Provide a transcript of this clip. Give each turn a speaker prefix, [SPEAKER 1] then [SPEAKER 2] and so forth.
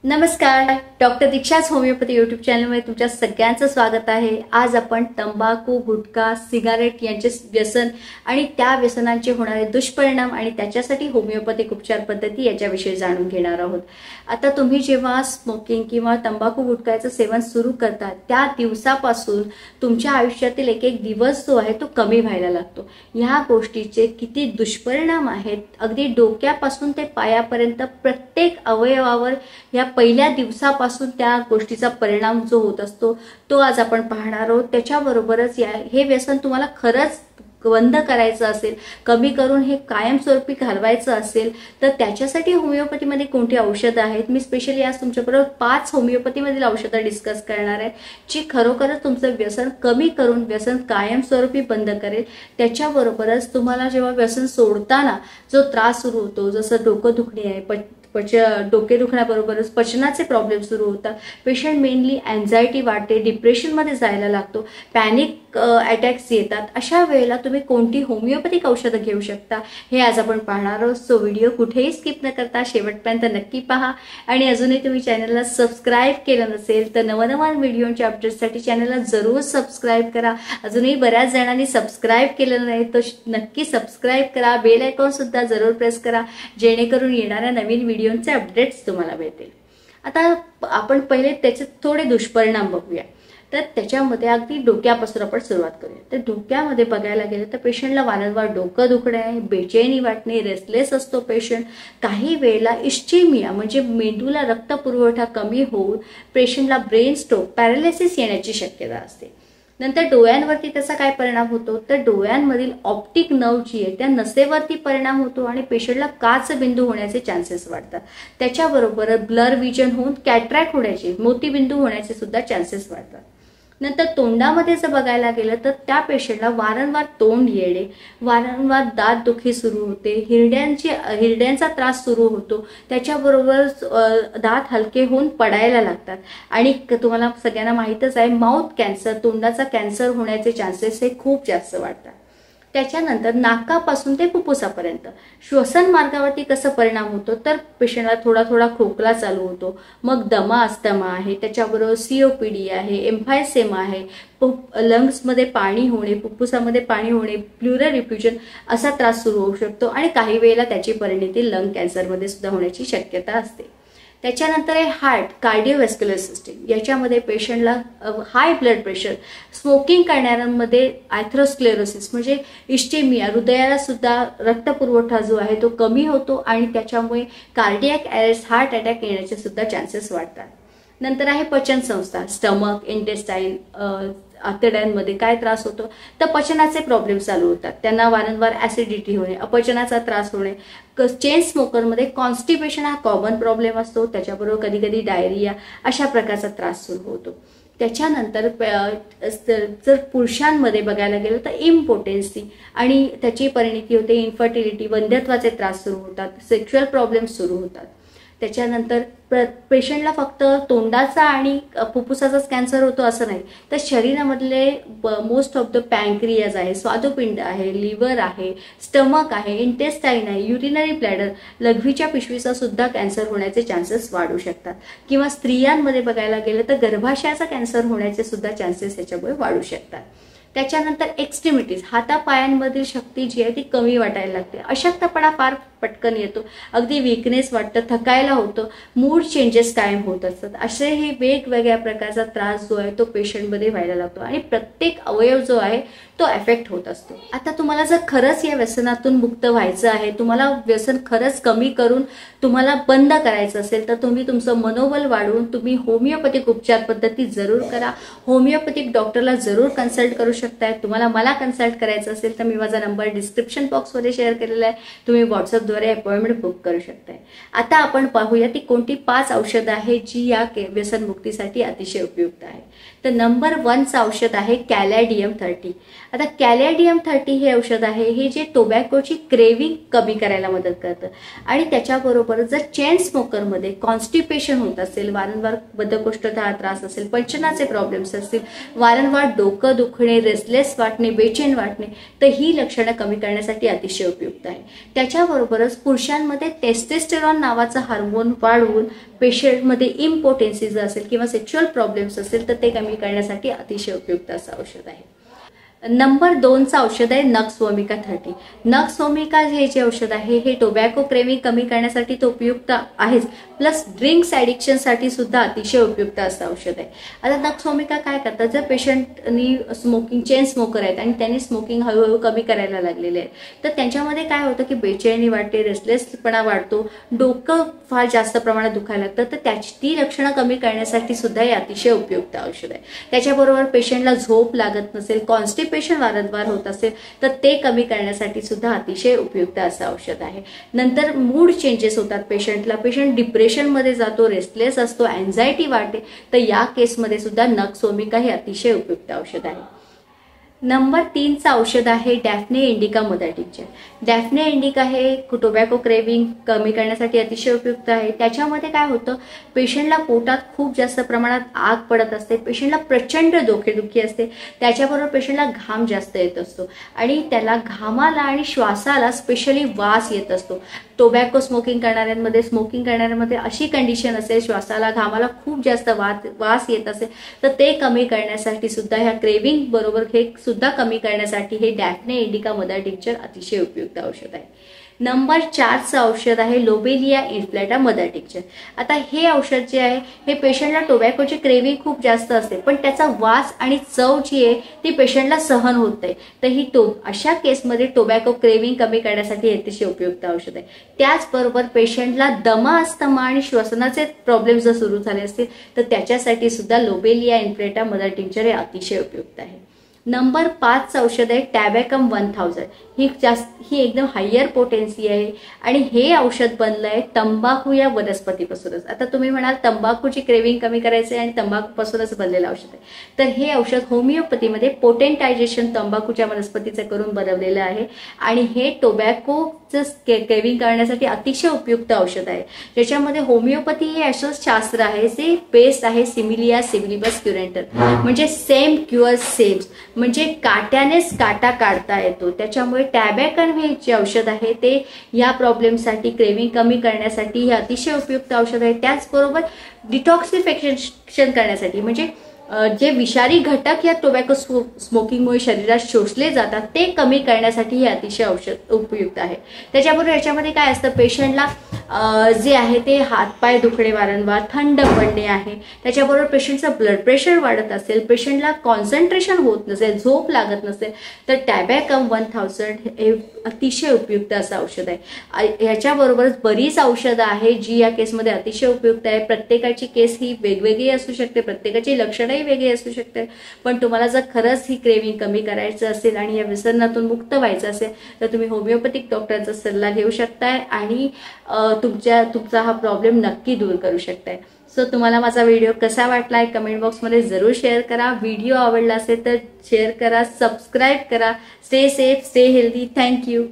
[SPEAKER 1] नमस्कार, doctor दीक्षाच homeopathy YouTube चॅनलमध्ये तुमच्या सगळ्यांचं स्वागत आहे। आज आपण तंबाखू, गुटखा, सिगारेट यांचे व्यसन आणि त्या व्यसनांचे होणारे दुष्परिणाम आणि त्याच्यासाठी होमिओपॅथिक उपचार पद्धती याच्याविषयी जाणून घेणार आहोत। आता तुम्ही जेव्हा स्मोकिंग किंवा तंबाखू गुटखाचं सेवन सुरू करता त्या दिवसापासून तुमच्या आयुष्यातील एक एक दिवस जो आहे तो कमी व्हायला लागतो। ह्या गोष्टीचे किती दुष्परिणाम आहेत, अगदी डोक्यापासून ते पायापर्यंत प्रत्येक अवयवावर या पहिल्या दिवसापासून त्या गोष्टीचा परिणाम जो होत असतो तो आज आपण पाहणार आहोत। त्याच्याबरोबरच हे व्यसन तुम्हाला खरंच बंद करायचं असेल, कमी करून हे कायमस्वरूपी घालवायचं असेल तर त्याच्यासाठी होमिओपॅथीमध्ये कोणती औषधं आहेत, मी स्पेशली आज तुमच्याबरोबर 5 होमिओपॅथीमधील औषधं डिस्कस करणार आहे जी खरोखरच तुमचं व्यसन कमी करून व्यसन कायमस्वरूपी बंद करेल। त्याच्याबरोबरच तुम्हाला जेव्हा व्यसन सोडताना जो त्रास सुरू होतो, जसं डोकं दुखणे आहे, डोके दुखण्याबरोबरच पचनाचे प्रॉब्लेम सुरू होतात, पेशंट मेनली अँझायटी वाढते, डिप्रेशनमध्ये जायला लागतो, पॅनिक अटॅक्स येतात, अशा वेळेला तुम्ही कोणती होमिओपॅथिक औषधं घेऊ शकता हे आज आपण पाहणार आहोत। सो व्हिडिओ कुठेही स्किप न करता शेवटपर्यंत नक्की पहा आणि अजूनही तुम्ही चॅनलला सबस्क्राईब केलं नसेल तर नवनवीन व्हिडिओच्या अपडेट्ससाठी चॅनलला जरूर सबस्क्राईब करा। अजूनही बऱ्याच जणांनी सबस्क्राईब केलं नाही तर नक्की सबस्क्राईब करा, बेल आयकॉन सुद्धा जरूर प्रेस करा जेणेकरून येणाऱ्या नवीन व्हिडिओचे अपडेट्स तुम्हाला मिळतील। आता आपण पहिले त्याचे थोडे दुष्परिणाम बघूया। तर त्याच्यामध्ये अगदी डोक्यापासून आपण सुरुवात करूया। तर डोक्यामध्ये बघायला गेलं तर पेशंटला वारंवार डोकं दुखणे, बेचैनी वाटणे, रेस्टलेस असतो पेशंट, काही वेळेला इस्चेमिया म्हणजे मेंदूला रक्तपुरवठा कमी होऊन पेशंटला ब्रेन स्ट्रोक, पॅरालिसिस येण्याची शक्यता असते। नंतर डोळ्यांवरती त्याचा काय परिणाम होतो तर डोळ्यांमधील ऑप्टिक नर्व जी आहे त्या नसेवरती परिणाम होतो आणि पेशंटला काच बिंदू होण्याचे चान्सेस वाढतात। त्याच्याबरोबर ब्लर विजन होऊन कॅटरॅक्ट होण्याचे, मोतीबिंदू होण्याचे सुद्धा चान्सेस वाढतात। नंतर तोंडामध्ये जर बघायला गेलं तर त्या पेशंटला वारंवार तोंड येणे, वारंवार दात दुखी सुरू होते, हिरड्यांचा त्रास सुरू होतो, त्याच्याबरोबर दात हलके होऊन पडायला लागतात आणि तुम्हाला सगळ्यांना माहीतच आहे माउथ कॅन्सर, तोंडाचा कॅन्सर होण्याचे चान्सेस हे खूप जास्त वाढतात। त्याच्यानंतर नाकापासून ते फुफ्फुसापर्यंत श्वसन मार्गावरती कसं परिणाम होतो तर पेशंटला थोडा थोडा खोकला चालू होतो, मग दमा अस्थमा आहे, त्याच्याबरोबर COPD आहे, एम्फायसेमा आहे, लंग्समध्ये पाणी होणे, फुफ्फुसामध्ये पाणी होणे, प्लुरल रिफ्युजन असा त्रास सुरू होऊ शकतो आणि काही वेळेला त्याची परिणती लंग कॅन्सरमध्ये सुद्धा होण्याची शक्यता असते। त्याच्यानंतर आहे हार्ट, कार्डिओव्हॅस्क्युलर सिस्टीम, याच्यामध्ये पेशंटला high blood pressure, smoking करणाऱ्यांमध्ये atherosclerosis म्हणजे इस्चेमिया, हृदयाला सुद्धा रक्तपुरवठा जो आहे तो कमी होतो आणि त्याच्यामुळे कार्डियक अरेस्ट, हार्ट अटॅक येण्याचे सुद्धा चान्सेस वाढतात। नंतर आहे पचन संस्था, स्टमक, इंटेस्टाईन, आतड्यांमध्ये काय त्रास होतो तर पचनाचे प्रॉब्लेम चालू होतात, त्यांना वारंवार ॲसिडिटी होणे, अपचनाचा त्रास होणे। चेन स्मोकरमध्ये कॉन्स्टिपेशन हा कॉमन प्रॉब्लेम असतो, त्याच्याबरोबर कधी कधी डायरिया अशा प्रकारचा त्रास सुरू होतो। त्याच्यानंतर जर पुरुषांमध्ये बघायला गेलं तर इम्पोटेन्सी आणि त्याची परिणती होते, इन्फर्टिलिटी, वंध्यत्वाचे त्रास सुरू होतात, सेक्शुअल प्रॉब्लेम्स सुरू होतात। त्याच्यानंतर पेशंटला फक्त तोंडाचा आणि फुफ्फुसाचाच कॅन्सर होतो असं नाही तर शरीरामधले मोस्ट ऑफ द पॅन्क्रियाज आहे, स्वादुपिंड आहे, लिव्हर आहे, स्टमक आहे, इंटेस्टाईन आहे, युरिनरी ब्लॅडर, लघवीच्या पिशवीचा सुद्धा कॅन्सर होण्याचे चान्सेस वाढू शकतात। किंवा स्त्रियांमध्ये बघायला गेलं तर गर्भाशयाचा कॅन्सर होण्याचे सुद्धा चान्सेस याच्यामुळे वाढू शकतात। त्याच्यानंतर एक्स्ट्रीमिटीज, हातापायांमधील शक्ती जी आहे ती कमी वाटायला लागते, अशक्तपणा फार पटकन येतो, अगदी वीकनेस वाटतं, थकायला होतं, मूड चेंजेस कायम होत असतात, असे हे वेगवेगळ्या प्रकारचा त्रास जो आहे तो पेशंटमध्ये व्हायला लागतो आणि प्रत्येक अवयव जो आहे तो एफेक्ट होत असतो। आता तुम्हाला जर खरंच या व्यसनातून मुक्त व्हायचं आहे, तुम्हाला व्यसन खरंच कमी करून तुम्हाला बंद करायचं असेल तर तुम्ही तुमचं मनोबल वाढवून तुम्ही होमिओपॅथिक उपचार पद्धती जरूर करा। होमिओपॅथिक डॉक्टरला जरूर कन्सल्ट करू शकताय। तुम्हाला मला कन्सल्ट करायचं असेल तर मी माझा नंबर डिस्क्रिप्शन बॉक्समध्ये शेअर केलेला आहे, तुम्ही व्हॉट्सअपद्वारे अपॉइंटमेंट बुक करू शकताय। आता आपण पाहूया ती कोणती 5 औषधं आहेत जी या व्यसनमुक्तीसाठी अतिशय उपयुक्त आहे। तर नंबर 1चं औषध आहे कॅलॅडियम 30। आता कॅलॅडियम 30 हे औषध आहे हे जे टोबॅकोची क्रेविंग कमी करायला मदत करतं आणि त्याच्याबरोबर जर चेन स्मोकरमध्ये कॉन्स्टिपेशन होत असेल, वारंवार बद्धकोष्ठता त्रास असेल, पचनाचे प्रॉब्लेम्स असतील, वारंवार डोकं दुखणे, रेस्टलेस वाटणे, बेचैन वाटणे तर ही लक्षणं कमी करण्यासाठी अतिशय उपयुक्त आहे। त्याच्याबरोबरच पुरुषांमध्ये टेस्टोस्टेरॉन नावाचा हार्मोन वाढवून पेशंटमध्ये इम्पोटेन्सी जर असेल किंवा सेक्शुअल प्रॉब्लेम्स असेल तर ते कमी करण्यासाठी अतिशय उपयुक्त असं औषध आहे. नंबर 2चं औषध आहे नक्स वोमिका 30. नक्स वोमिका हे जे औषध आहे हे टोबॅको क्रेविंग कमी करण्यासाठी तो उपयुक्त आहेच, प्लस ड्रिंक्स ॲडिक्शनसाठी सुद्धा अतिशय उपयुक्त असं औषध आहे. आता नक्स वोमिका काय करतात, जर पेशंटनी स्मोकिंग चेन स्मोकर आहेत आणि त्यांनी स्मोकिंग हळूहळू कमी करायला लागलेले आहे, तर त्यांच्यामध्ये काय होतं की बेचैनी वाटते, रेस्टलेसपणा वाढतो, डोकं फार जास्त प्रमाणात दुखायला लागतं, तर ती लक्षणं कमी करण्यासाठी सुद्धा हे अतिशय उपयुक्त औषध आहे. त्याच्याबरोबर पेशंटला झोप लागत नसेल, कॉन्स्टिपेशन वारंवार होत असेल तर ते कमी करण्यासाठी सुद्धा अतिशय उपयुक्त असं औषध आहे. नंतर मूड चेंजेस होतात पेशंटला, पेशंट डिप्रेशनमध्ये जातो, रेस्टलेस असतो, अँझायटी वाढते, तर या केसमध्ये सुद्धा नक्स वोमिका हे अतिशय उपयुक्त औषध आहे. नंबर 3चं औषध आहे डॅफ्ने इंडिका मदर टिंक्चर. डॅफ्ने इंडिका हे टोबॅको क्रेविंग कमी करण्यासाठी अतिशय उपयुक्त आहे. त्याच्यामध्ये काय होतं, पेशंटला पोटात खूप जास्त प्रमाणात आग पडत असते, पेशंटला प्रचंड डोकेदुखी असते, त्याच्याबरोबर पेशंटला घाम जास्त येत असतो आणि त्याला घामाला आणि श्वासाला स्पेशली वास येत असतो. टोबॅको स्मोकिंग करणाऱ्यांमध्ये अशी कंडिशन असेल, श्वासाला घामाला खूप जास्त वास येत असेल, तर ते कमी करण्यासाठी सुद्धा ह्या क्रेविंग बरोबर हे सुद्धा कमी करण्यासाठी हे डॅफ्ने इंडिका मदर टिंक्चर अतिशय उपयुक्त औषध आहे. नंबर 4चं औषध आहे लोबेलिया इन्फ्लेटा मदर टिंक्चर. आता हे औषध जे आहे हे पेशंटला टोबॅकोची क्रेविंग खूप जास्त असते, पण त्याचा वास आणि चव जी आहे ती पेशंटला सहन होत नाही, तर ही अशा केसमध्ये टोबॅको क्रेविंग कमी करण्यासाठी अतिशय उपयुक्त औषध आहे. त्याचबरोबर पेशंटला दमा, अस्थमा आणि श्वसनाचे प्रॉब्लेम जर सुरू झाले असतील तर त्याच्यासाठी सुद्धा लोबेलिया इन्फ्लेटा मदर टिंक्चर हे अतिशय उपयुक्त आहे. नंबर 5चं औषध आहे टॅबॅकम 1000. ही एकदम हायर पोटेन्सी आहे आणि हे औषध बनलं आहे तंबाखू या वनस्पतीपासूनच. आता तुम्ही म्हणाल तंबाखूची क्रेविंग कमी करायचं आहे आणि तंबाखूपासूनच बनलेलं औषध आहे, तर हे औषध होमिओपॅथीमध्ये पोटेंटायझेशन तंबाखूच्या वनस्पतीचं करून बनवलेलं आहे आणि हे टोबॅकोचं क्रेविंग करण्यासाठी अतिशय उपयुक्त औषध आहे. ज्याच्यामध्ये होमिओपॅथी हे असं शास्त्र आहे जे बेस्ड आहे सिमिलिया सिमिलिबस क्युरेंटर, म्हणजे सेम क्युअर सेम्स, म्हणजे काट्यानेच काटा काढता येतो. त्याच्यामुळे टॅबॅकम हे जे औषध आहे ते या प्रॉब्लेमसाठी क्रेविंग कमी करण्यासाठी हे अतिशय उपयुक्त औषध आहे. त्याचबरोबर डिटॉक्सिफिकेशन करण्यासाठी, म्हणजे जे विषारी घटक या टोबॅको स्मोकिंगमुळे शरीरात शोषले जातात ते कमी करण्यासाठी हे अतिशय औषध उपयुक्त आहे. त्याच्याबरोबर याच्यामध्ये काय असतं, पेशंटला जे आहे ते हातपाय दुखणे वारंवार, थंड पडणे आहे, त्याच्याबरोबर पेशंटचं ब्लड प्रेशर वाढत असेल, पेशंटला कॉन्सन्ट्रेशन होत नसेल, झोप लागत नसेल, तर टॅबॅकम 1000 हे अतिशय उपयुक्त असं औषध आहे. ह्याच्याबरोबरच बरीच औषधं आहे जी या केसमध्ये अतिशय उपयुक्त आहे. प्रत्येकाची केस ही वेगवेगळी असू शकते, प्रत्येकाची लक्षणं वेगळी असू शकते, पण तुम्हाला जर खरंच ही क्रेविंग कमी करायचं असेल आणि या व्यसनातून मुक्त व्हायचं असेल तर तुम्ही होमिओपॅथिक डॉक्टरचा सल्ला घेऊ शकताय आणि तुमचा हा प्रॉब्लेम नक्की दूर करू शकताय. सो तुम्हाला माझा व्हिडिओ कसा वाटलाय कमेंट बॉक्समध्ये जरूर शेअर करा. व्हिडिओ आवडला असेल तर शेअर करा, सबस्क्राईब करा. Stay safe, stay healthy. Thank you.